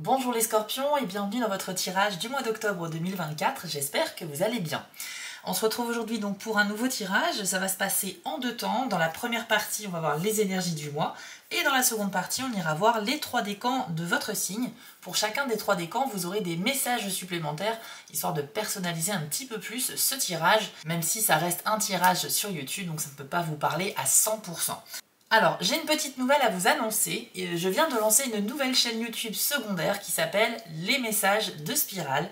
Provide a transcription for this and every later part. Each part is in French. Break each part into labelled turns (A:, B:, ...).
A: Bonjour les scorpions et bienvenue dans votre tirage du mois d'octobre 2024, j'espère que vous allez bien. On se retrouve aujourd'hui donc pour un nouveau tirage, ça va se passer en deux temps. Dans la première partie, on va voir les énergies du mois et dans la seconde partie, on ira voir les trois décans de votre signe. Pour chacun des trois décans, vous aurez des messages supplémentaires, histoire de personnaliser un petit peu plus ce tirage, même si ça reste un tirage sur YouTube, donc ça ne peut pas vous parler à 100%. Alors, j'ai une petite nouvelle à vous annoncer. Je viens de lancer une nouvelle chaîne YouTube secondaire qui s'appelle Les Messages de Spirale.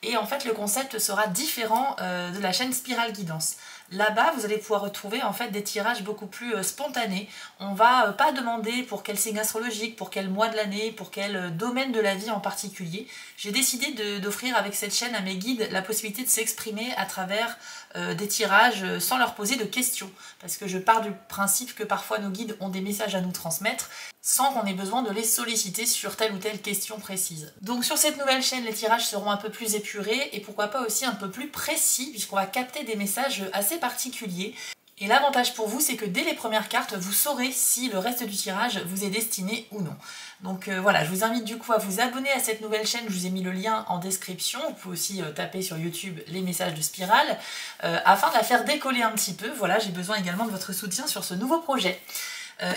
A: Et en fait, le concept sera différent de la chaîne Spirale Guidance. Là-bas, vous allez pouvoir retrouver en fait des tirages beaucoup plus spontanés. On va pas demander pour quel signe astrologique, pour quel mois de l'année, pour quel domaine de la vie en particulier. J'ai décidé d'offrir avec cette chaîne à mes guides la possibilité de s'exprimer à travers des tirages sans leur poser de questions. Parce que je pars du principe que parfois nos guides ont des messages à nous transmettre sans qu'on ait besoin de les solliciter sur telle ou telle question précise. Donc sur cette nouvelle chaîne, les tirages seront un peu plus épurés et pourquoi pas aussi un peu plus précis puisqu'on va capter des messages assez particuliers. Et l'avantage pour vous, c'est que dès les premières cartes, vous saurez si le reste du tirage vous est destiné ou non. Donc voilà, je vous invite du coup à vous abonner à cette nouvelle chaîne, je vous ai mis le lien en description. Vous pouvez aussi taper sur YouTube les messages de Spirale, afin de la faire décoller un petit peu. Voilà, j'ai besoin également de votre soutien sur ce nouveau projet.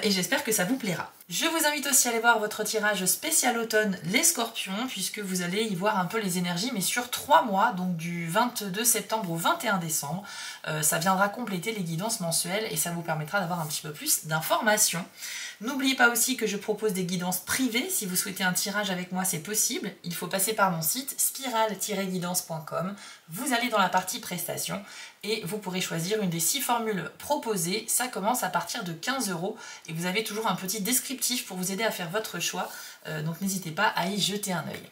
A: Et j'espère que ça vous plaira. Je vous invite aussi à aller voir votre tirage spécial automne les scorpions, puisque vous allez y voir un peu les énergies, mais sur 3 mois, donc du 22 septembre au 21 décembre. Ça viendra compléter les guidances mensuelles et ça vous permettra d'avoir un petit peu plus d'informations. N'oubliez pas aussi que je propose des guidances privées. Si vous souhaitez un tirage avec moi, c'est possible. Il faut passer par mon site spirale-guidance.com. Vous allez dans la partie prestations et vous pourrez choisir une des 6 formules proposées. Ça commence à partir de 15 € et vous avez toujours un petit descriptif pour vous aider à faire votre choix. Donc n'hésitez pas à y jeter un œil.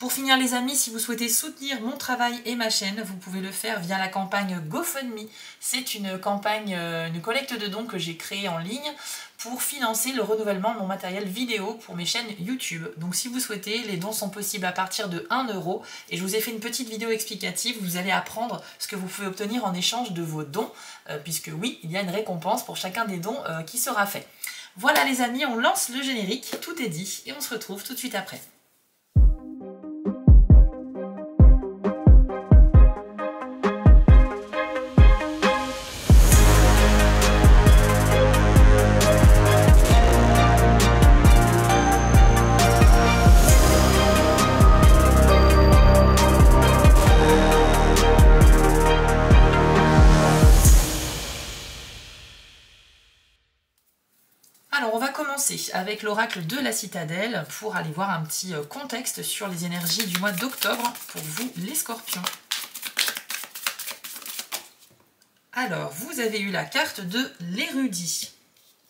A: Pour finir les amis, si vous souhaitez soutenir mon travail et ma chaîne, vous pouvez le faire via la campagne GoFundMe. C'est une campagne, une collecte de dons que j'ai créée en ligne pour financer le renouvellement de mon matériel vidéo pour mes chaînes YouTube. Donc si vous souhaitez, les dons sont possibles à partir de 1 € et je vous ai fait une petite vidéo explicative où vous allez apprendre ce que vous pouvez obtenir en échange de vos dons, puisque oui, il y a une récompense pour chacun des dons qui sera fait. Voilà les amis, on lance le générique, tout est dit et on se retrouve tout de suite après. Alors on va commencer avec l'oracle de la citadelle pour aller voir un petit contexte sur les énergies du mois d'octobre pour vous les scorpions. Alors vous avez eu la carte de l'érudit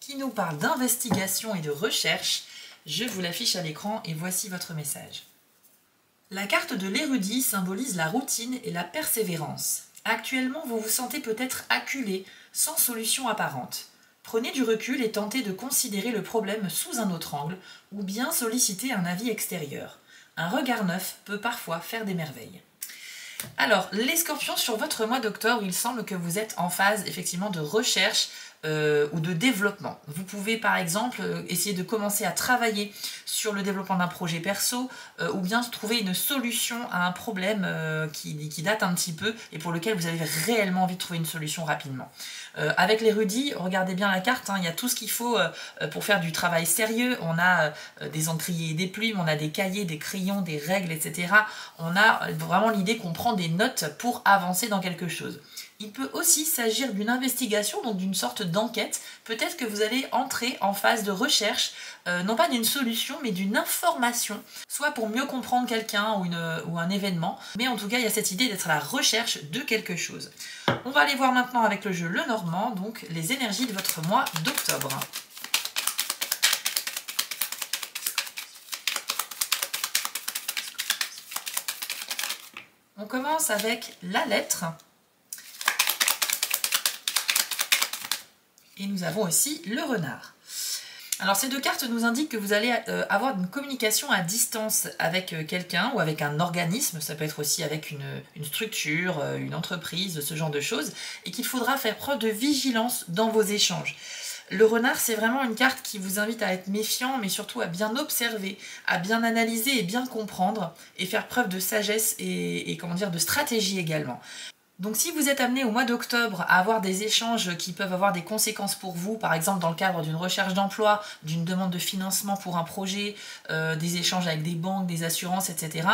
A: qui nous parle d'investigation et de recherche. Je vous l'affiche à l'écran et voici votre message. La carte de l'érudit symbolise la routine et la persévérance. Actuellement vous vous sentez peut-être acculé, sans solution apparente. Prenez du recul et tentez de considérer le problème sous un autre angle ou bien solliciter un avis extérieur. Un regard neuf peut parfois faire des merveilles. Alors, les scorpions, sur votre mois d'octobre, il semble que vous êtes en phase effectivement de recherche ou de développement. Vous pouvez par exemple essayer de commencer à travailler sur le développement d'un projet perso ou bien trouver une solution à un problème qui date un petit peu et pour lequel vous avez réellement envie de trouver une solution rapidement. Avec l'érudit, regardez bien la carte, hein, il y a tout ce qu'il faut pour faire du travail sérieux. On a des encriers et des plumes, on a des cahiers, des crayons, des règles, etc. On a vraiment l'idée qu'on prend des notes pour avancer dans quelque chose. Il peut aussi s'agir d'une investigation, donc d'une sorte d'enquête. Peut-être que vous allez entrer en phase de recherche, non pas d'une solution, mais d'une information, soit pour mieux comprendre quelqu'un ou un événement, mais en tout cas, il y a cette idée d'être à la recherche de quelque chose. On va aller voir maintenant avec le jeu Lenormand, donc les énergies de votre mois d'octobre. On commence avec la lettre. Et nous avons aussi le renard. Alors ces deux cartes nous indiquent que vous allez avoir une communication à distance avec quelqu'un ou avec un organisme, ça peut être aussi avec une structure, une entreprise, ce genre de choses, et qu'il faudra faire preuve de vigilance dans vos échanges. Le renard, c'est vraiment une carte qui vous invite à être méfiant, mais surtout à bien observer, à bien analyser et bien comprendre, et faire preuve de sagesse et comment dire, de stratégie également. Donc si vous êtes amené au mois d'octobre à avoir des échanges qui peuvent avoir des conséquences pour vous, par exemple dans le cadre d'une recherche d'emploi, d'une demande de financement pour un projet, des échanges avec des banques, des assurances, etc.,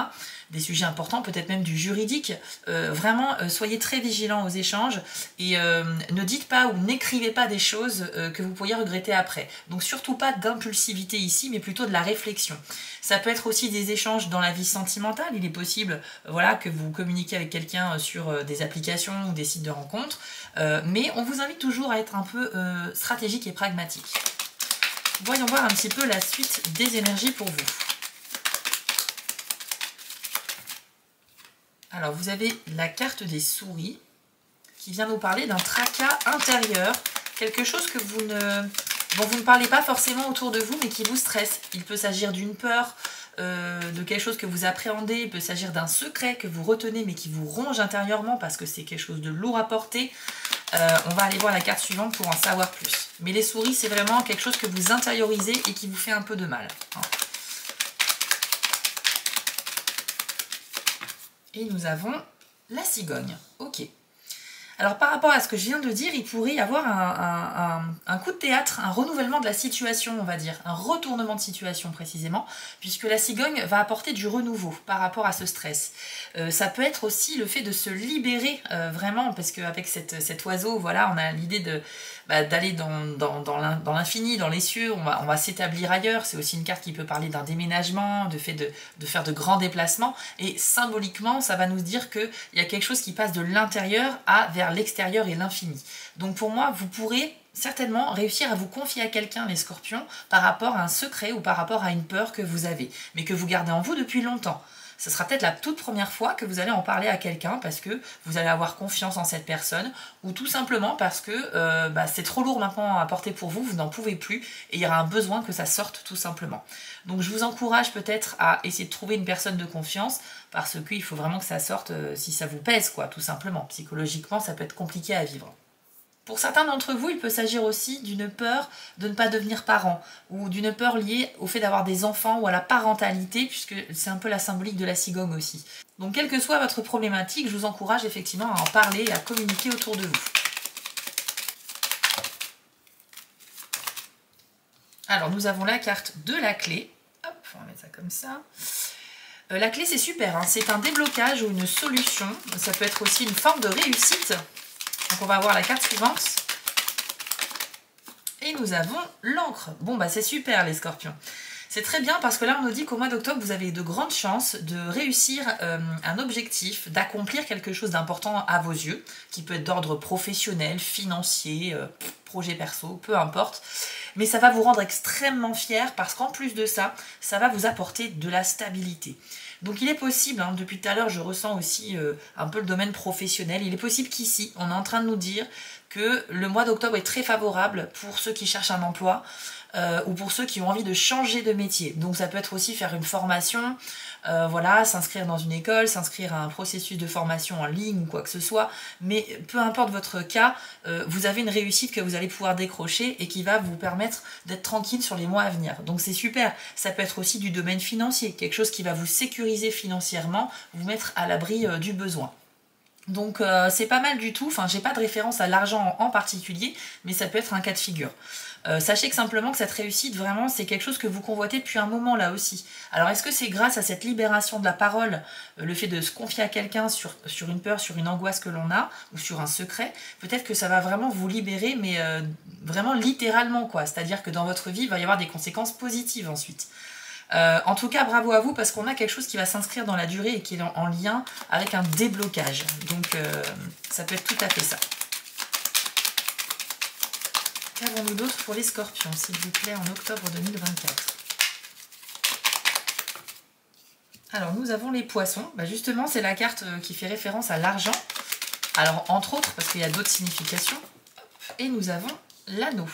A: des sujets importants, peut-être même du juridique, vraiment soyez très vigilants aux échanges et ne dites pas ou n'écrivez pas des choses que vous pourriez regretter après. Donc surtout pas d'impulsivité ici, mais plutôt de la réflexion. Ça peut être aussi des échanges dans la vie sentimentale, il est possible voilà, que vous communiquiez avec quelqu'un sur des applications ou des sites de rencontres, mais on vous invite toujours à être un peu stratégique et pragmatique. Voyons voir un petit peu la suite des énergies pour vous. Alors vous avez la carte des souris qui vient nous parler d'un tracas intérieur, quelque chose que vous ne parlez pas forcément autour de vous mais qui vous stresse. Il peut s'agir d'une peur, de quelque chose que vous appréhendez, il peut s'agir d'un secret que vous retenez mais qui vous ronge intérieurement parce que c'est quelque chose de lourd à porter. On va aller voir la carte suivante pour en savoir plus. Mais les souris, c'est vraiment quelque chose que vous intériorisez et qui vous fait un peu de mal. Et nous avons la cigogne. Ok. Alors par rapport à ce que je viens de dire, il pourrait y avoir un coup de théâtre, un renouvellement de la situation, on va dire, un retournement de situation précisément, puisque la cigogne va apporter du renouveau par rapport à ce stress. Ça peut être aussi le fait de se libérer vraiment, parce qu'avec cet oiseau, voilà, on a l'idée d'aller dans l'infini, dans les cieux, on va s'établir ailleurs. C'est aussi une carte qui peut parler d'un déménagement, de fait de faire de grands déplacements, et symboliquement, ça va nous dire qu'il y a quelque chose qui passe de l'intérieur vers l'extérieur et l'infini. Donc pour moi, vous pourrez certainement réussir à vous confier à quelqu'un, les scorpions, par rapport à un secret ou par rapport à une peur que vous avez, mais que vous gardez en vous depuis longtemps. Ce sera peut-être la toute première fois que vous allez en parler à quelqu'un parce que vous allez avoir confiance en cette personne ou tout simplement parce que c'est trop lourd maintenant à porter pour vous, vous n'en pouvez plus et il y aura un besoin que ça sorte tout simplement. Donc je vous encourage peut-être à essayer de trouver une personne de confiance parce qu'il faut vraiment que ça sorte si ça vous pèse, quoi, tout simplement. Psychologiquement, ça peut être compliqué à vivre. Pour certains d'entre vous, il peut s'agir aussi d'une peur de ne pas devenir parent ou d'une peur liée au fait d'avoir des enfants ou à la parentalité, puisque c'est un peu la symbolique de la cigogne aussi. Donc, quelle que soit votre problématique, je vous encourage effectivement à en parler et à communiquer autour de vous. Alors, nous avons la carte de la clé. Hop, on va mettre ça comme ça. La clé, c'est super, hein. C'est un déblocage ou une solution. Ça peut être aussi une forme de réussite. Donc on va voir la carte suivante. Et nous avons l'encre. Bon bah c'est super les scorpions. C'est très bien parce que là on nous dit qu'au mois d'octobre vous avez de grandes chances de réussir un objectif, d'accomplir quelque chose d'important à vos yeux, qui peut être d'ordre professionnel, financier, projet perso, peu importe. Mais ça va vous rendre extrêmement fier parce qu'en plus de ça, ça va vous apporter de la stabilité. Donc il est possible, hein, depuis tout à l'heure je ressens aussi un peu le domaine professionnel, il est possible qu'ici on est en train de nous dire que le mois d'octobre est très favorable pour ceux qui cherchent un emploi ou pour ceux qui ont envie de changer de métier. Donc ça peut être aussi faire une formation, voilà, s'inscrire dans une école, s'inscrire à un processus de formation en ligne ou quoi que ce soit, mais peu importe votre cas, vous avez une réussite que vous allez pouvoir décrocher et qui va vous permettre d'être tranquille sur les mois à venir. Donc c'est super. Ça peut être aussi du domaine financier, quelque chose qui va vous sécuriser financièrement, vous mettre à l'abri du besoin. Donc c'est pas mal du tout, enfin j'ai pas de référence à l'argent en particulier, mais ça peut être un cas de figure. Sachez que simplement que cette réussite, vraiment, c'est quelque chose que vous convoitez depuis un moment là aussi. Alors est-ce que c'est grâce à cette libération de la parole, le fait de se confier à quelqu'un sur une peur, sur une angoisse que l'on a, ou sur un secret, peut-être que ça va vraiment vous libérer, mais vraiment littéralement, quoi. C'est-à-dire que dans votre vie, il va y avoir des conséquences positives ensuite. En tout cas, bravo à vous parce qu'on a quelque chose qui va s'inscrire dans la durée et qui est en lien avec un déblocage. Donc ça peut être tout à fait ça. Qu'avons-nous d'autre pour les scorpions, s'il vous plaît, en octobre 2024? Alors, nous avons les poissons. Bah, justement, c'est la carte qui fait référence à l'argent. Alors, entre autres, parce qu'il y a d'autres significations. Et nous avons l'anneau.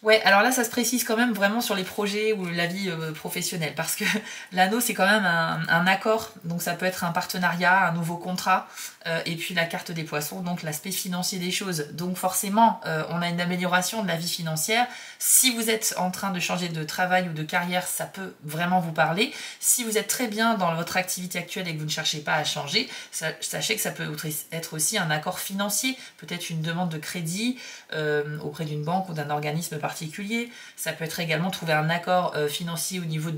A: Ouais, alors là, ça se précise quand même vraiment sur les projets ou la vie professionnelle, parce que l'anneau, c'est quand même un accord, donc ça peut être un partenariat, un nouveau contrat, et puis la carte des poissons, donc l'aspect financier des choses. Donc forcément, on a une amélioration de la vie financière. Si vous êtes en train de changer de travail ou de carrière, ça peut vraiment vous parler. Si vous êtes très bien dans votre activité actuelle et que vous ne cherchez pas à changer, sachez que ça peut être aussi un accord financier, peut-être une demande de crédit auprès d'une banque ou d'un organisme particulier. Ça peut être également trouver un accord financier au niveau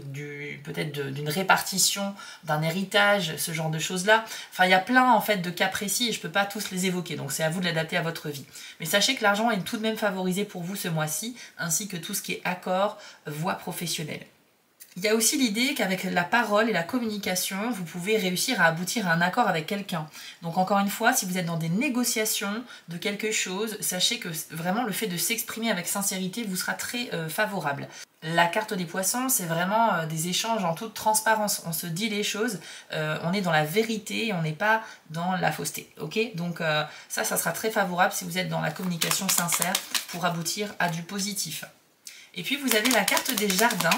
A: peut-être d'une répartition, d'un héritage, ce genre de choses-là. Enfin, il y a plein en fait de cas précis et je ne peux pas tous les évoquer, donc c'est à vous de l'adapter à votre vie. Mais sachez que l'argent est tout de même favorisé pour vous ce mois-ci, ainsi que tout ce qui est accord, voie professionnelle. Il y a aussi l'idée qu'avec la parole et la communication, vous pouvez réussir à aboutir à un accord avec quelqu'un. Donc encore une fois, si vous êtes dans des négociations de quelque chose, sachez que vraiment le fait de s'exprimer avec sincérité vous sera très favorable. La carte des poissons, c'est vraiment des échanges en toute transparence. On se dit les choses, on est dans la vérité et on n'est pas dans la fausseté. Ok, donc ça sera très favorable si vous êtes dans la communication sincère pour aboutir à du positif. Et puis vous avez la carte des jardins.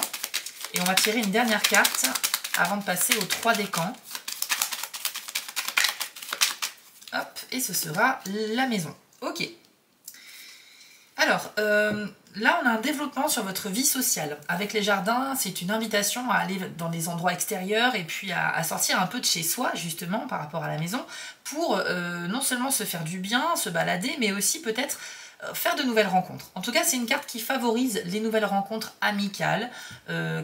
A: Et on va tirer une dernière carte avant de passer aux 3 décans. Hop, et ce sera la maison. Ok. Alors, là on a un développement sur votre vie sociale. Avec les jardins, c'est une invitation à aller dans des endroits extérieurs et puis à sortir un peu de chez soi, justement, par rapport à la maison, pour non seulement se faire du bien, se balader, mais aussi peut-être faire de nouvelles rencontres. En tout cas, c'est une carte qui favorise les nouvelles rencontres amicales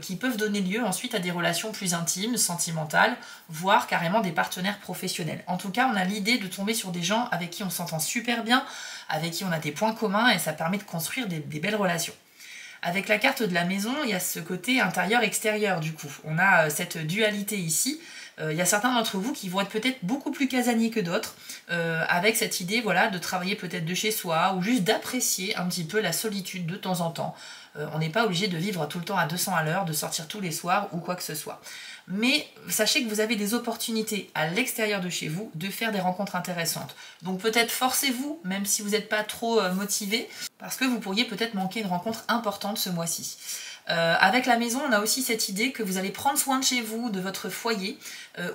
A: qui peuvent donner lieu ensuite à des relations plus intimes, sentimentales, voire carrément des partenaires professionnels. En tout cas, on a l'idée de tomber sur des gens avec qui on s'entend super bien, avec qui on a des points communs et ça permet de construire des belles relations. Avec la carte de la maison, il y a ce côté intérieur-extérieur du coup. On a cette dualité ici. Il y a certains d'entre vous qui vont être peut-être beaucoup plus casaniers que d'autres, avec cette idée voilà, de travailler peut-être de chez soi ou juste d'apprécier un petit peu la solitude de temps en temps. On n'est pas obligé de vivre tout le temps à 200 à l'heure, de sortir tous les soirs ou quoi que ce soit. Mais sachez que vous avez des opportunités à l'extérieur de chez vous de faire des rencontres intéressantes. Donc peut-être forcez-vous, même si vous n'êtes pas trop motivé, parce que vous pourriez peut-être manquer une rencontre importante ce mois-ci. Avec la maison, on a aussi cette idée que vous allez prendre soin de chez vous, de votre foyer,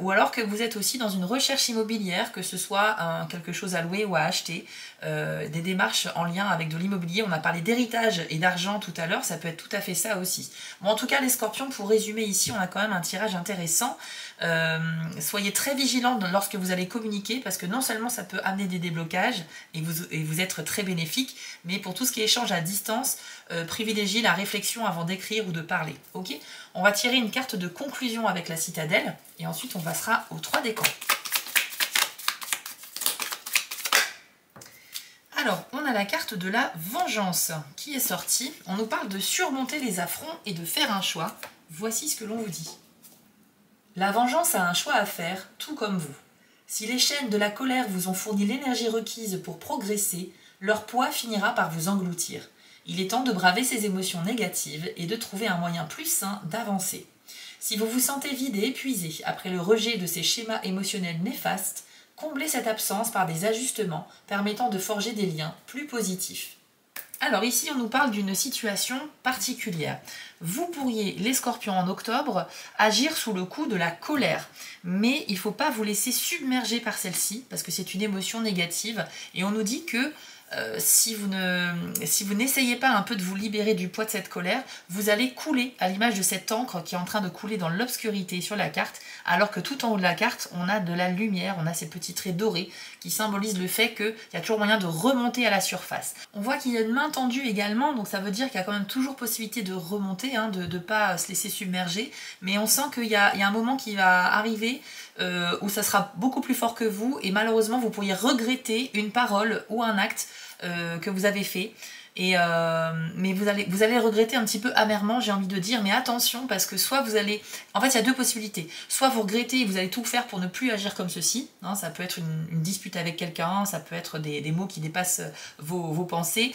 A: ou alors que vous êtes aussi dans une recherche immobilière, que ce soit quelque chose à louer ou à acheter, des démarches en lien avec de l'immobilier. On a parlé d'héritage et d'argent tout à l'heure, ça peut être tout à fait ça aussi. Bon, en tout cas, les scorpions, pour résumer ici, on a quand même un tirage intéressant. Soyez très vigilants lorsque vous allez communiquer, parce que non seulement ça peut amener des déblocages et vous être très bénéfique, mais pour tout ce qui est échange à distance, privilégiez la réflexion avant d'écrire ou de parler. Ok, on va tirer une carte de conclusion avec la citadelle et ensuite on passera aux 3 décans. Alors, on a la carte de la vengeance qui est sortie. On nous parle de surmonter les affronts et de faire un choix. Voici ce que l'on vous dit. La vengeance a un choix à faire, tout comme vous. Si les chaînes de la colère vous ont fourni l'énergie requise pour progresser, leur poids finira par vous engloutir. Il est temps de braver ces émotions négatives et de trouver un moyen plus sain d'avancer. Si vous vous sentez vide et épuisé après le rejet de ces schémas émotionnels néfastes, comblez cette absence par des ajustements permettant de forger des liens plus positifs. Alors ici, on nous parle d'une situation particulière. Vous pourriez, les scorpions en octobre, agir sous le coup de la colère. Mais il ne faut pas vous laisser submerger par celle-ci, parce que c'est une émotion négative. Et on nous dit que si vous n'essayez pas un peu de vous libérer du poids de cette colère, vous allez couler à l'image de cette encre qui est en train de couler dans l'obscurité sur la carte, alors que tout en haut de la carte, on a de la lumière, on a ces petits traits dorés qui symbolisent le fait qu'il y a toujours moyen de remonter à la surface. On voit qu'il y a une main tendue également, donc ça veut dire qu'il y a quand même toujours possibilité de remonter, hein, de ne pas se laisser submerger, mais on sent qu'il y a un moment qui va arriver où ça sera beaucoup plus fort que vous, et malheureusement vous pourriez regretter une parole ou un acte que vous avez fait. Mais vous allez regretter un petit peu amèrement, j'ai envie de dire, mais attention, parce que soit vous allez... En fait, il y a deux possibilités. Soit vous regrettez et vous allez tout faire pour ne plus agir comme ceci, hein, ça peut être une dispute avec quelqu'un, ça peut être des mots qui dépassent vos pensées,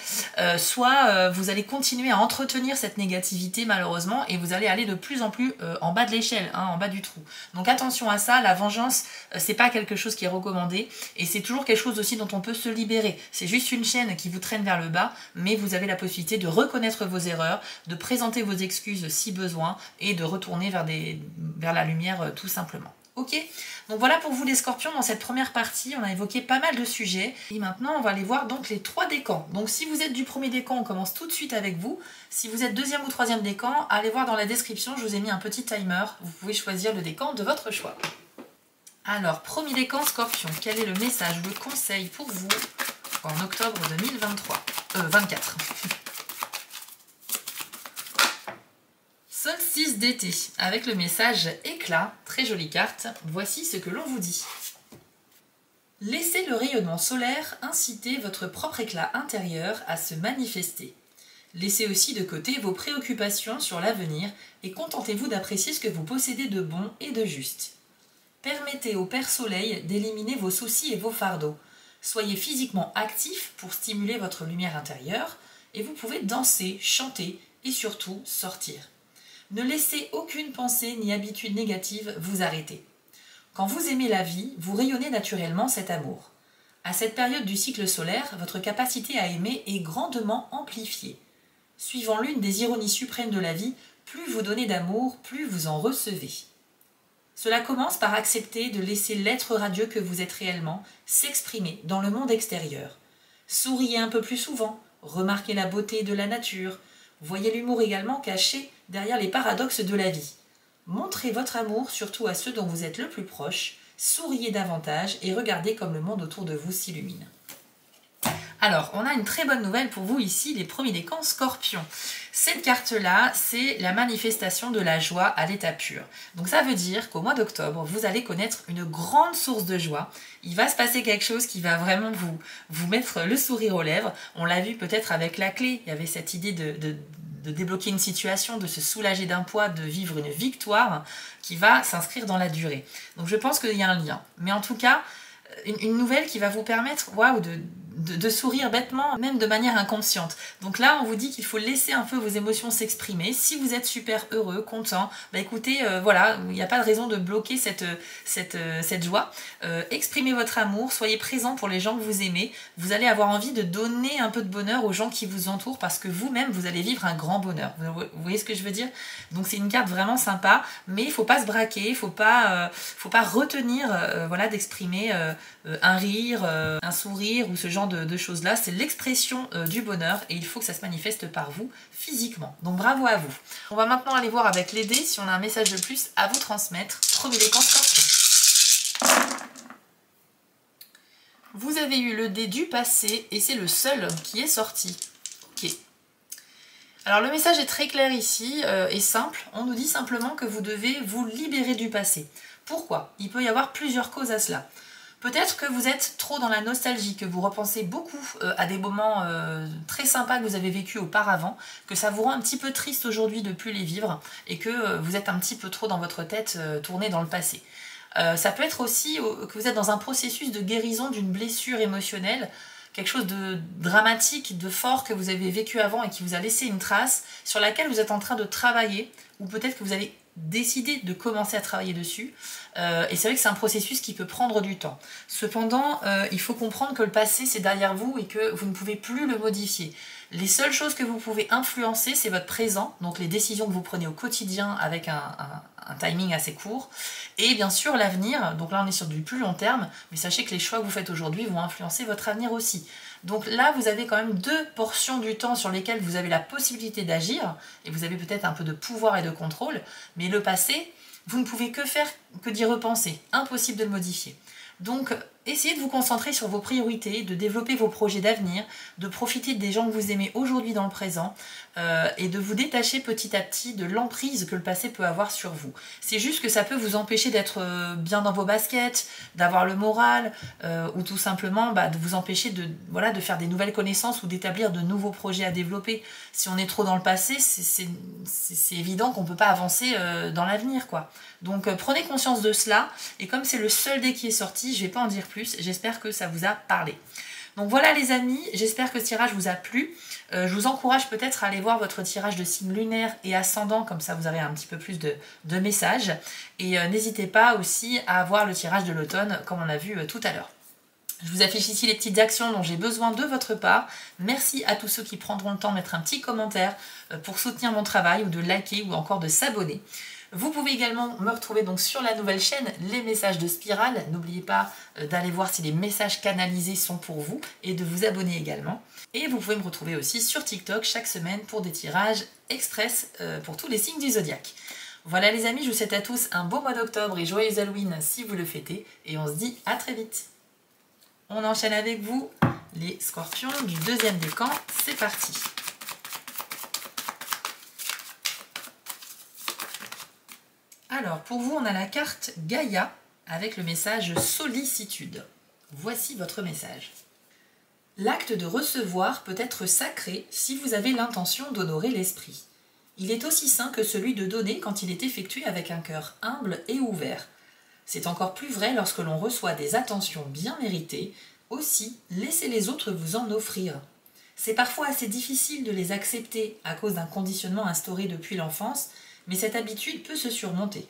A: soit vous allez continuer à entretenir cette négativité, malheureusement, et vous allez aller de plus en plus en bas de l'échelle, hein, en bas du trou. Donc attention à ça, la vengeance, c'est pas quelque chose qui est recommandé, et c'est toujours quelque chose aussi dont on peut se libérer. C'est juste une chaîne qui vous traîne vers le bas, mais vous avez la possibilité de reconnaître vos erreurs, de présenter vos excuses si besoin et de retourner vers la lumière tout simplement. Ok, donc voilà pour vous les scorpions. Dans cette première partie, on a évoqué pas mal de sujets. Et maintenant, on va aller voir donc les 3 décans. Donc si vous êtes du premier décan, on commence tout de suite avec vous. Si vous êtes deuxième ou troisième décan, allez voir dans la description, je vous ai mis un petit timer. Vous pouvez choisir le décan de votre choix. Alors, premier décan scorpion, quel est le message ou le conseil pour vous en octobre 2024 Solstice d'été, avec le message éclat, très jolie carte, voici ce que l'on vous dit. Laissez le rayonnement solaire inciter votre propre éclat intérieur à se manifester. Laissez aussi de côté vos préoccupations sur l'avenir et contentez-vous d'apprécier ce que vous possédez de bon et de juste. Permettez au Père Soleil d'éliminer vos soucis et vos fardeaux. Soyez physiquement actif pour stimuler votre lumière intérieure et vous pouvez danser, chanter et surtout sortir. Ne laissez aucune pensée ni habitude négative vous arrêter. Quand vous aimez la vie, vous rayonnez naturellement cet amour. À cette période du cycle solaire, votre capacité à aimer est grandement amplifiée. Suivant l'une des ironies suprêmes de la vie, plus vous donnez d'amour, plus vous en recevez. Cela commence par accepter de laisser l'être radieux que vous êtes réellement s'exprimer dans le monde extérieur. Souriez un peu plus souvent, remarquez la beauté de la nature, voyez l'humour également caché derrière les paradoxes de la vie. Montrez votre amour surtout à ceux dont vous êtes le plus proche, souriez davantage et regardez comme le monde autour de vous s'illumine. Alors, on a une très bonne nouvelle pour vous ici, les premiers décans scorpions. Cette carte-là, c'est la manifestation de la joie à l'état pur. Donc ça veut dire qu'au mois d'octobre, vous allez connaître une grande source de joie. Il va se passer quelque chose qui va vraiment vous mettre le sourire aux lèvres. On l'a vu peut-être avec la clé. Il y avait cette idée de débloquer une situation, de se soulager d'un poids, de vivre une victoire qui va s'inscrire dans la durée. Donc je pense qu'il y a un lien. Mais en tout cas, une nouvelle qui va vous permettre de sourire bêtement, même de manière inconsciente. Donc là, on vous dit qu'il faut laisser un peu vos émotions s'exprimer. Si vous êtes super heureux, content, bah écoutez, voilà, il n'y a pas de raison de bloquer cette joie. Exprimez votre amour, soyez présent pour les gens que vous aimez. Vous allez avoir envie de donner un peu de bonheur aux gens qui vous entourent parce que vous-même, vous allez vivre un grand bonheur. Vous voyez ce que je veux dire? Donc c'est une carte vraiment sympa, mais il ne faut pas se braquer, il ne faut pas retenir voilà, d'exprimer un rire, un sourire ou ce genre de choses-là. C'est l'expression du bonheur et il faut que ça se manifeste par vous physiquement. Donc bravo à vous. On va maintenant aller voir avec les dés si on a un message de plus à vous transmettre. Premier décan scorpion. Vous avez eu le dé du passé et c'est le seul qui est sorti. Ok. Alors le message est très clair ici et simple. On nous dit simplement que vous devez vous libérer du passé. Pourquoi? Il peut y avoir plusieurs causes à cela. Peut-être que vous êtes trop dans la nostalgie, que vous repensez beaucoup à des moments très sympas que vous avez vécu auparavant, que ça vous rend un petit peu triste aujourd'hui de ne plus les vivre et que vous êtes un petit peu trop dans votre tête tourné dans le passé. Ça peut être aussi que vous êtes dans un processus de guérison d'une blessure émotionnelle, quelque chose de dramatique, de fort que vous avez vécu avant et qui vous a laissé une trace sur laquelle vous êtes en train de travailler, ou peut-être que vous avez décidé de commencer à travailler dessus. Et c'est vrai que c'est un processus qui peut prendre du temps. Cependant, il faut comprendre que le passé, c'est derrière vous et que vous ne pouvez plus le modifier. Les seules choses que vous pouvez influencer, c'est votre présent, donc les décisions que vous prenez au quotidien avec un timing assez court, et bien sûr l'avenir. Donc là, on est sur du plus long terme, mais sachez que les choix que vous faites aujourd'hui vont influencer votre avenir aussi. Donc là, vous avez quand même 2 portions du temps sur lesquelles vous avez la possibilité d'agir, et vous avez peut-être un peu de pouvoir et de contrôle, mais le passé, vous ne pouvez que faire que d'y repenser. Impossible de le modifier. Donc, essayez de vous concentrer sur vos priorités, de développer vos projets d'avenir, de profiter des gens que vous aimez aujourd'hui dans le présent et de vous détacher petit à petit de l'emprise que le passé peut avoir sur vous. C'est juste que ça peut vous empêcher d'être bien dans vos baskets, d'avoir le moral ou tout simplement de vous empêcher de faire des nouvelles connaissances ou d'établir de nouveaux projets à développer. Si on est trop dans le passé, c'est évident qu'on ne peut pas avancer dans l'avenir, quoi. Donc prenez conscience de cela, et comme c'est le seul dé qui est sorti, je ne vais pas en dire plus, j'espère que ça vous a parlé. Donc voilà les amis, j'espère que ce tirage vous a plu. Je vous encourage peut-être à aller voir votre tirage de signe lunaire et ascendant, comme ça vous aurez un petit peu plus de messages. Et n'hésitez pas aussi à voir le tirage de l'automne, comme on a vu tout à l'heure. Je vous affiche ici les petites actions dont j'ai besoin de votre part. Merci à tous ceux qui prendront le temps de mettre un petit commentaire pour soutenir mon travail ou de liker ou encore de s'abonner. Vous pouvez également me retrouver donc sur la nouvelle chaîne Les Messages de Spirale. N'oubliez pas d'aller voir si les messages canalisés sont pour vous et de vous abonner également. Et vous pouvez me retrouver aussi sur TikTok chaque semaine pour des tirages express pour tous les signes du zodiaque. Voilà les amis, je vous souhaite à tous un beau mois d'octobre et joyeux Halloween si vous le fêtez. Et on se dit à très vite. On enchaîne avec vous les scorpions du deuxième décan. C'est parti. Alors, pour vous, on a la carte Gaïa avec le message sollicitude. Voici votre message. L'acte de recevoir peut être sacré si vous avez l'intention d'honorer l'esprit. Il est aussi sain que celui de donner quand il est effectué avec un cœur humble et ouvert. C'est encore plus vrai lorsque l'on reçoit des attentions bien méritées. Aussi, laissez les autres vous en offrir. C'est parfois assez difficile de les accepter à cause d'un conditionnement instauré depuis l'enfance, mais cette habitude peut se surmonter.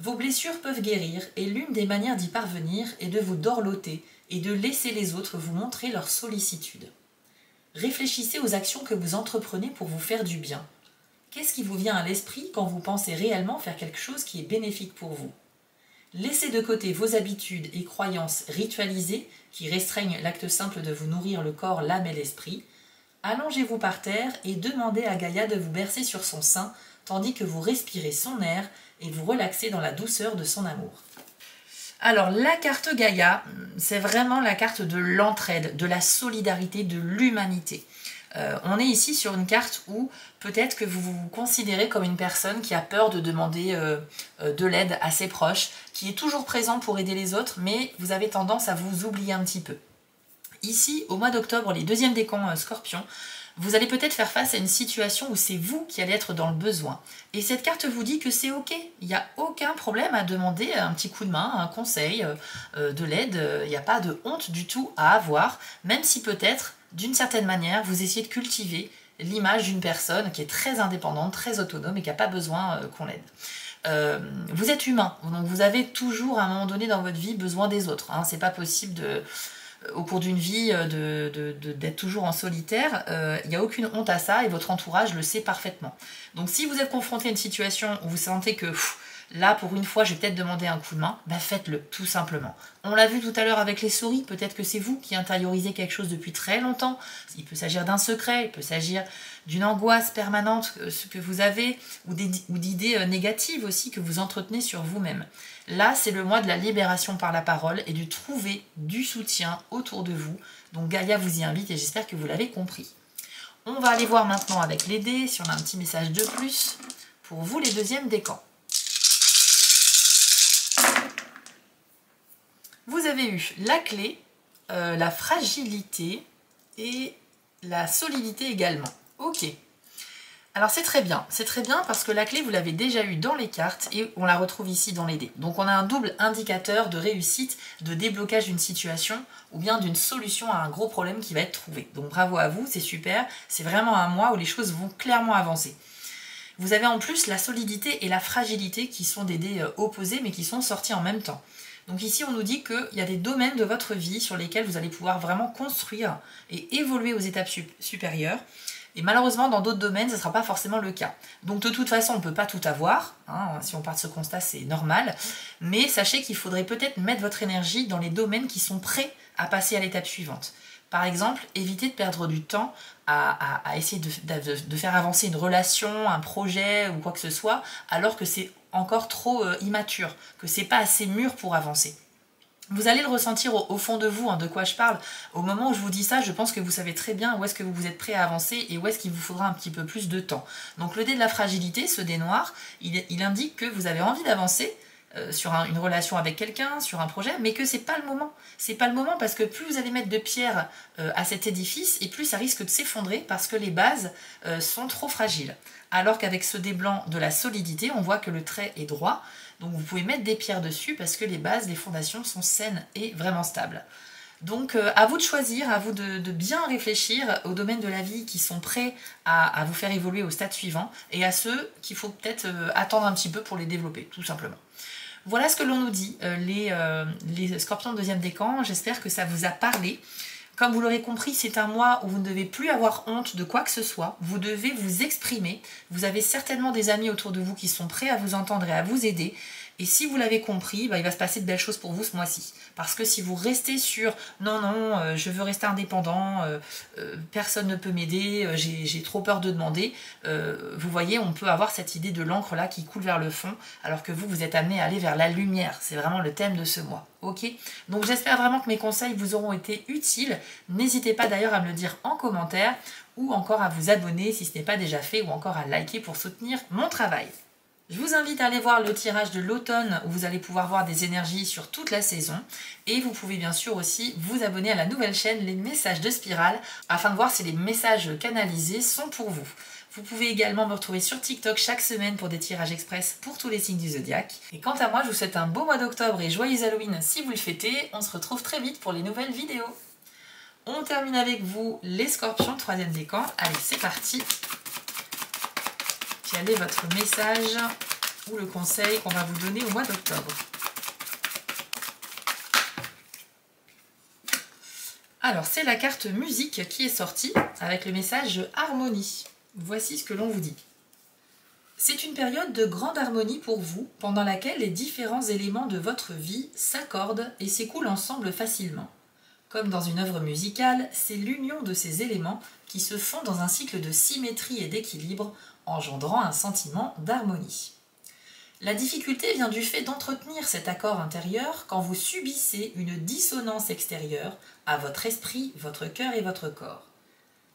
A: Vos blessures peuvent guérir et l'une des manières d'y parvenir est de vous dorloter et de laisser les autres vous montrer leur sollicitude. Réfléchissez aux actions que vous entreprenez pour vous faire du bien. Qu'est-ce qui vous vient à l'esprit quand vous pensez réellement faire quelque chose qui est bénéfique pour vous ? Laissez de côté vos habitudes et croyances ritualisées qui restreignent l'acte simple de vous nourrir le corps, l'âme et l'esprit. Allongez-vous par terre et demandez à Gaïa de vous bercer sur son sein, tandis que vous respirez son air et vous relaxez dans la douceur de son amour. Alors la carte Gaïa, c'est vraiment la carte de l'entraide, de la solidarité, de l'humanité. On est ici sur une carte où peut-être que vous vous considérez comme une personne qui a peur de demander de l'aide à ses proches, qui est toujours présent pour aider les autres, mais vous avez tendance à vous oublier un petit peu. Ici, au mois d'octobre, les deuxièmes décans Scorpion, vous allez peut-être faire face à une situation où c'est vous qui allez être dans le besoin. Et cette carte vous dit que c'est ok, il n'y a aucun problème à demander un petit coup de main, un conseil, de l'aide, il n'y a pas de honte du tout à avoir, même si peut-être, d'une certaine manière, vous essayez de cultiver l'image d'une personne qui est très indépendante, très autonome et qui n'a pas besoin qu'on l'aide. Vous êtes humain, donc vous avez toujours à un moment donné dans votre vie besoin des autres. Hein. C'est pas possible au cours d'une vie d'être toujours en solitaire. Il n'y a aucune honte à ça et votre entourage le sait parfaitement. Donc si vous êtes confronté à une situation où vous sentez que là pour une fois je vais peut-être demander un coup de main, bah faites-le tout simplement. On l'a vu tout à l'heure avec les souris, peut-être que c'est vous qui intériorisez quelque chose depuis très longtemps. Il peut s'agir d'un secret, il peut s'agir d'une angoisse permanente que vous avez ou d'idées négatives aussi que vous entretenez sur vous-même. Là, c'est le mois de la libération par la parole et de trouver du soutien autour de vous. Donc Gaïa vous y invite et j'espère que vous l'avez compris. On va aller voir maintenant avec les dés si on a un petit message de plus pour vous les deuxièmes décans. Vous avez eu la clé, la fragilité et la solidité également. Ok. Alors c'est très bien parce que la clé vous l'avez déjà eu dans les cartes et on la retrouve ici dans les dés. Donc on a un double indicateur de réussite, de déblocage d'une situation ou bien d'une solution à un gros problème qui va être trouvé. Donc bravo à vous, c'est super, c'est vraiment un mois où les choses vont clairement avancer. Vous avez en plus la solidité et la fragilité qui sont des dés opposés mais qui sont sortis en même temps. Donc ici on nous dit qu'il y a des domaines de votre vie sur lesquels vous allez pouvoir vraiment construire et évoluer aux étapes supérieures. Et malheureusement, dans d'autres domaines, ce ne sera pas forcément le cas. Donc de toute façon, on ne peut pas tout avoir. Hein, si on part de ce constat, c'est normal. Mais sachez qu'il faudrait peut-être mettre votre énergie dans les domaines qui sont prêts à passer à l'étape suivante. Par exemple, évitez de perdre du temps à essayer de faire avancer une relation, un projet ou quoi que ce soit, alors que c'est encore trop immature, que c'est pas assez mûr pour avancer. Vous allez le ressentir au fond de vous, hein, de quoi je parle. Au moment où je vous dis ça, je pense que vous savez très bien où est-ce que vous êtes prêt à avancer et où est-ce qu'il vous faudra un petit peu plus de temps. Donc le dé de la fragilité, ce dé noir, il indique que vous avez envie d'avancer sur une relation avec quelqu'un, sur un projet, mais que c'est pas le moment. C'est pas le moment parce que plus vous allez mettre de pierres à cet édifice et plus ça risque de s'effondrer parce que les bases sont trop fragiles. Alors qu'avec ce dé blanc de la solidité, on voit que le trait est droit. Donc vous pouvez mettre des pierres dessus parce que les bases, les fondations sont saines et vraiment stables. Donc à vous de choisir, à vous de bien réfléchir aux domaines de la vie qui sont prêts à vous faire évoluer au stade suivant et à ceux qu'il faut peut-être attendre un petit peu pour les développer, tout simplement. Voilà ce que l'on nous dit, les scorpions de deuxième décan. J'espère que ça vous a parlé. Comme vous l'aurez compris, c'est un mois où vous ne devez plus avoir honte de quoi que ce soit. Vous devez vous exprimer. Vous avez certainement des amis autour de vous qui sont prêts à vous entendre et à vous aider. Et si vous l'avez compris, il va se passer de belles choses pour vous ce mois-ci. Parce que si vous restez sur « non, non, je veux rester indépendant, personne ne peut m'aider, j'ai trop peur de demander », vous voyez, on peut avoir cette idée de l'encre là qui coule vers le fond, alors que vous êtes amené à aller vers la lumière. C'est vraiment le thème de ce mois. Ok, donc j'espère vraiment que mes conseils vous auront été utiles. N'hésitez pas d'ailleurs à me le dire en commentaire ou encore à vous abonner si ce n'est pas déjà fait ou encore à liker pour soutenir mon travail. Je vous invite à aller voir le tirage de l'automne où vous allez pouvoir voir des énergies sur toute la saison. Et vous pouvez bien sûr aussi vous abonner à la nouvelle chaîne Les Messages de Spirale afin de voir si les messages canalisés sont pour vous. Vous pouvez également me retrouver sur TikTok chaque semaine pour des tirages express pour tous les signes du zodiaque. Et quant à moi, je vous souhaite un beau mois d'octobre et joyeux Halloween si vous le fêtez. On se retrouve très vite pour les nouvelles vidéos. On termine avec vous les scorpions, troisième décan. Allez, c'est parti. Quel est votre message ou le conseil qu'on va vous donner au mois d'octobre? Alors, c'est la carte musique qui est sortie avec le message harmonie. Voici ce que l'on vous dit. C'est une période de grande harmonie pour vous, pendant laquelle les différents éléments de votre vie s'accordent et s'écoulent ensemble facilement. Comme dans une œuvre musicale, c'est l'union de ces éléments qui se font dans un cycle de symétrie et d'équilibre, engendrant un sentiment d'harmonie. La difficulté vient du fait d'entretenir cet accord intérieur quand vous subissez une dissonance extérieure à votre esprit, votre cœur et votre corps.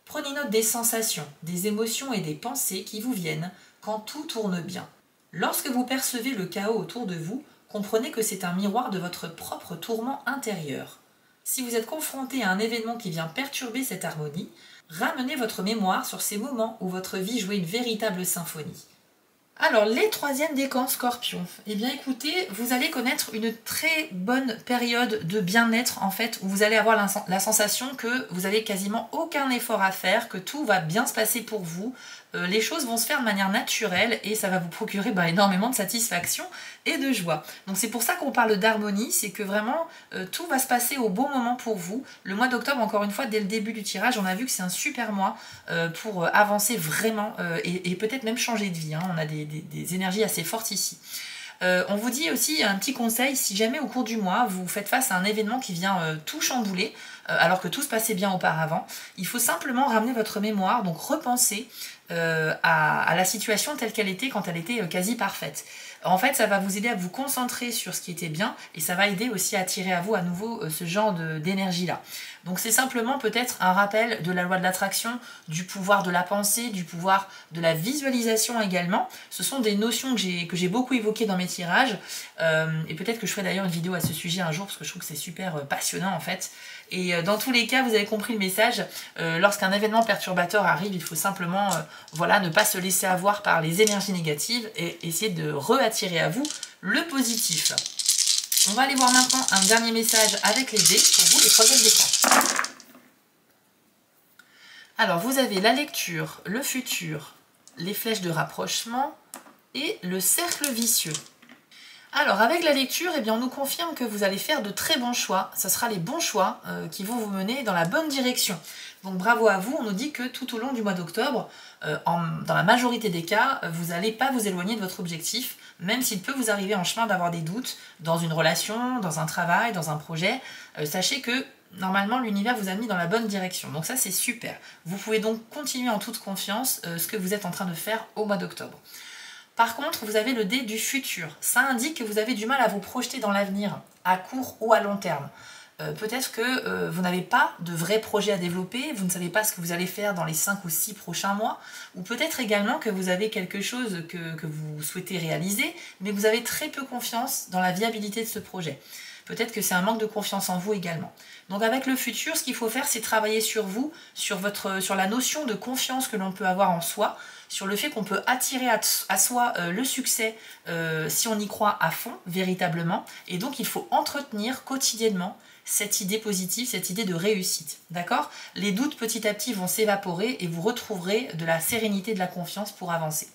A: Prenez note des sensations, des émotions et des pensées qui vous viennent quand tout tourne bien. Lorsque vous percevez le chaos autour de vous, comprenez que c'est un miroir de votre propre tourment intérieur. Si vous êtes confronté à un événement qui vient perturber cette harmonie, ramenez votre mémoire sur ces moments où votre vie jouait une véritable symphonie. Alors, les troisièmes décans scorpions. Eh bien, écoutez, vous allez connaître une très bonne période de bien-être, en fait, où vous allez avoir la sensation que vous avez quasiment aucun effort à faire, que tout va bien se passer pour vous. Les choses vont se faire de manière naturelle et ça va vous procurer énormément de satisfaction et de joie. Donc c'est pour ça qu'on parle d'harmonie, c'est que vraiment tout va se passer au bon moment pour vous. Le mois d'octobre, encore une fois, dès le début du tirage, on a vu que c'est un super mois pour avancer vraiment et peut-être même changer de vie. Hein. On a des énergies assez fortes ici. On vous dit aussi un petit conseil, si jamais au cours du mois vous faites face à un événement qui vient tout chambouler, alors que tout se passait bien auparavant, il faut simplement ramener votre mémoire, donc repenser à la situation telle qu'elle était quand elle était quasi parfaite. En fait, ça va vous aider à vous concentrer sur ce qui était bien et ça va aider aussi à attirer à vous à nouveau ce genre d'énergie-là. Donc c'est simplement peut-être un rappel de la loi de l'attraction, du pouvoir de la pensée, du pouvoir de la visualisation également. Ce sont des notions que j'ai beaucoup évoquées dans mes tirages et peut-être que je ferai d'ailleurs une vidéo à ce sujet un jour parce que je trouve que c'est super passionnant en fait. Et dans tous les cas, vous avez compris le message, lorsqu'un événement perturbateur arrive, il faut simplement ne pas se laisser avoir par les énergies négatives et essayer de re-attirer à vous le positif. On va aller voir maintenant un dernier message avec les dés pour vous, les troisièmes décans. Alors, vous avez la lecture, le futur, les flèches de rapprochement et le cercle vicieux. Alors, avec la lecture, eh bien, on nous confirme que vous allez faire de très bons choix. Ce sera les bons choix qui vont vous mener dans la bonne direction. Donc, bravo à vous. On nous dit que tout au long du mois d'octobre, dans la majorité des cas, vous n'allez pas vous éloigner de votre objectif, même s'il peut vous arriver en chemin d'avoir des doutes dans une relation, dans un travail, dans un projet. Sachez que normalement, l'univers vous a mis dans la bonne direction. Donc ça, c'est super. Vous pouvez donc continuer en toute confiance ce que vous êtes en train de faire au mois d'octobre. Par contre, vous avez le dé du futur. Ça indique que vous avez du mal à vous projeter dans l'avenir, à court ou à long terme. Peut-être que vous n'avez pas de vrais projets à développer, vous ne savez pas ce que vous allez faire dans les 5 ou 6 prochains mois, ou peut-être également que vous avez quelque chose que vous souhaitez réaliser, mais vous avez très peu confiance dans la viabilité de ce projet. Peut-être que c'est un manque de confiance en vous également. Donc avec le futur, ce qu'il faut faire, c'est travailler sur vous, sur la notion de confiance que l'on peut avoir en soi, sur le fait qu'on peut attirer à soi le succès si on y croit à fond, véritablement. Et donc il faut entretenir quotidiennement cette idée positive, cette idée de réussite. D'accord ? Les doutes petit à petit vont s'évaporer et vous retrouverez de la sérénité, de la confiance pour avancer.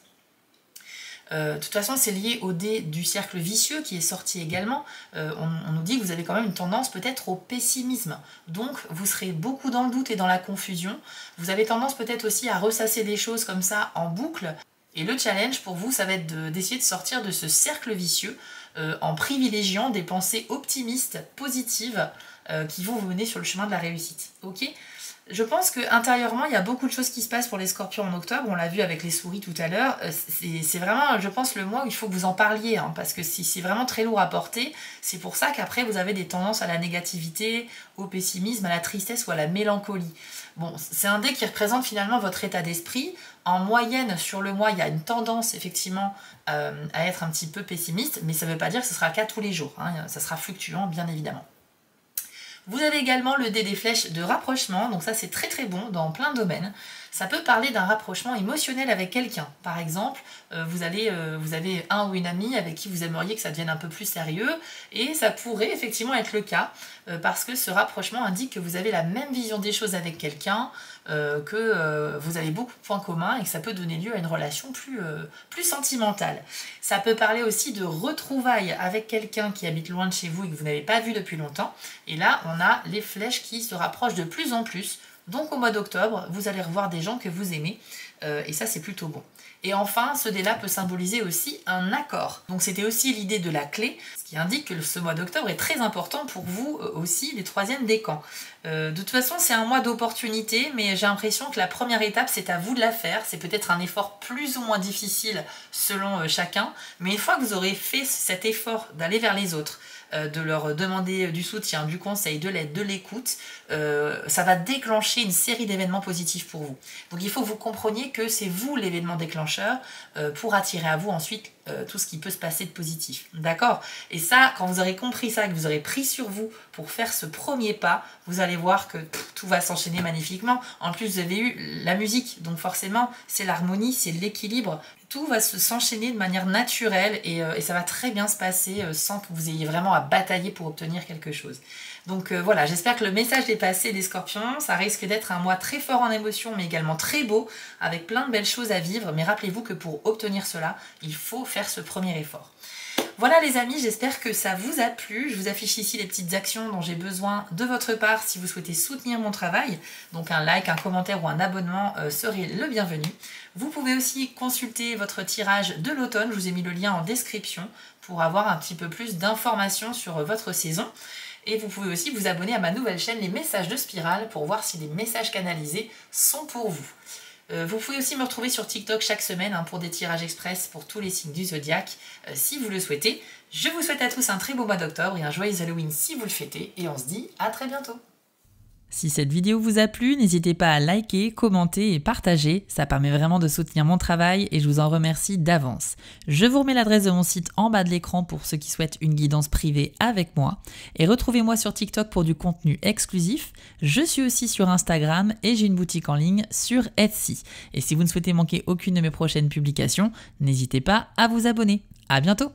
A: De toute façon, c'est lié au dé du cercle vicieux qui est sorti également. On nous dit que vous avez quand même une tendance peut-être au pessimisme. Donc, vous serez beaucoup dans le doute et dans la confusion. Vous avez tendance peut-être aussi à ressasser des choses comme ça en boucle. Et le challenge pour vous, ça va être d'essayer de sortir de ce cercle vicieux en privilégiant des pensées optimistes, positives, qui vont vous mener sur le chemin de la réussite. Ok ? Je pense qu'intérieurement, il y a beaucoup de choses qui se passent pour les scorpions en octobre. On l'a vu avec les souris tout à l'heure. C'est vraiment, je pense, le mois où il faut que vous en parliez. Parce que si c'est vraiment très lourd à porter, c'est pour ça qu'après, vous avez des tendances à la négativité, au pessimisme, à la tristesse ou à la mélancolie. Bon, c'est un dé qui représente finalement votre état d'esprit. En moyenne, sur le mois, il y a une tendance, effectivement, à être un petit peu pessimiste. Mais ça ne veut pas dire que ce sera le cas tous les jours. Ça sera fluctuant, bien évidemment. Vous avez également le dé des flèches de rapprochement, donc ça c'est très très bon dans plein de domaines. Ça peut parler d'un rapprochement émotionnel avec quelqu'un. Par exemple, vous avez un ou une amie avec qui vous aimeriez que ça devienne un peu plus sérieux, et ça pourrait effectivement être le cas, parce que ce rapprochement indique que vous avez la même vision des choses avec quelqu'un, que vous avez beaucoup de points communs et que ça peut donner lieu à une relation plus sentimentale. Ça peut parler aussi de retrouvailles avec quelqu'un qui habite loin de chez vous et que vous n'avez pas vu depuis longtemps. Et là, on a les flèches qui se rapprochent de plus en plus. Donc au mois d'octobre, vous allez revoir des gens que vous aimez, et ça c'est plutôt bon. Et enfin, ce dé-là peut symboliser aussi un accord. Donc c'était aussi l'idée de la clé, ce qui indique que ce mois d'octobre est très important pour vous aussi, les troisièmes décans. De toute façon, c'est un mois d'opportunité, mais j'ai l'impression que la première étape, c'est à vous de la faire. C'est peut-être un effort plus ou moins difficile selon chacun, mais une fois que vous aurez fait cet effort d'aller vers les autres, de leur demander du soutien, du conseil, de l'aide, de l'écoute, ça va déclencher une série d'événements positifs pour vous. Donc il faut que vous compreniez que c'est vous l'événement déclencheur pour attirer à vous ensuite tout ce qui peut se passer de positif. D'accord ? Et ça, quand vous aurez compris ça, que vous aurez pris sur vous pour faire ce premier pas, vous allez voir que tout va s'enchaîner magnifiquement. En plus, vous avez eu la musique, donc forcément, c'est l'harmonie, c'est l'équilibre. Tout va s'enchaîner de manière naturelle et ça va très bien se passer sans que vous ayez vraiment à batailler pour obtenir quelque chose. Donc voilà, j'espère que le message est passé des scorpions. Ça risque d'être un mois très fort en émotion, mais également très beau, avec plein de belles choses à vivre. Mais rappelez-vous que pour obtenir cela, il faut faire ce premier effort. Voilà les amis, j'espère que ça vous a plu. Je vous affiche ici les petites actions dont j'ai besoin de votre part si vous souhaitez soutenir mon travail. Donc un like, un commentaire ou un abonnement serait le bienvenu. Vous pouvez aussi consulter votre tirage de l'automne. Je vous ai mis le lien en description pour avoir un petit peu plus d'informations sur votre saison. Et vous pouvez aussi vous abonner à ma nouvelle chaîne Les Messages de Spirale pour voir si les messages canalisés sont pour vous. Vous pouvez aussi me retrouver sur TikTok chaque semaine pour des tirages express pour tous les signes du zodiaque, si vous le souhaitez. Je vous souhaite à tous un très beau mois d'octobre et un joyeux Halloween si vous le fêtez. Et on se dit à très bientôt. Si cette vidéo vous a plu, n'hésitez pas à liker, commenter et partager, ça permet vraiment de soutenir mon travail et je vous en remercie d'avance. Je vous remets l'adresse de mon site en bas de l'écran pour ceux qui souhaitent une guidance privée avec moi et retrouvez-moi sur TikTok pour du contenu exclusif. Je suis aussi sur Instagram et j'ai une boutique en ligne sur Etsy. Et si vous ne souhaitez manquer aucune de mes prochaines publications, n'hésitez pas à vous abonner. À bientôt!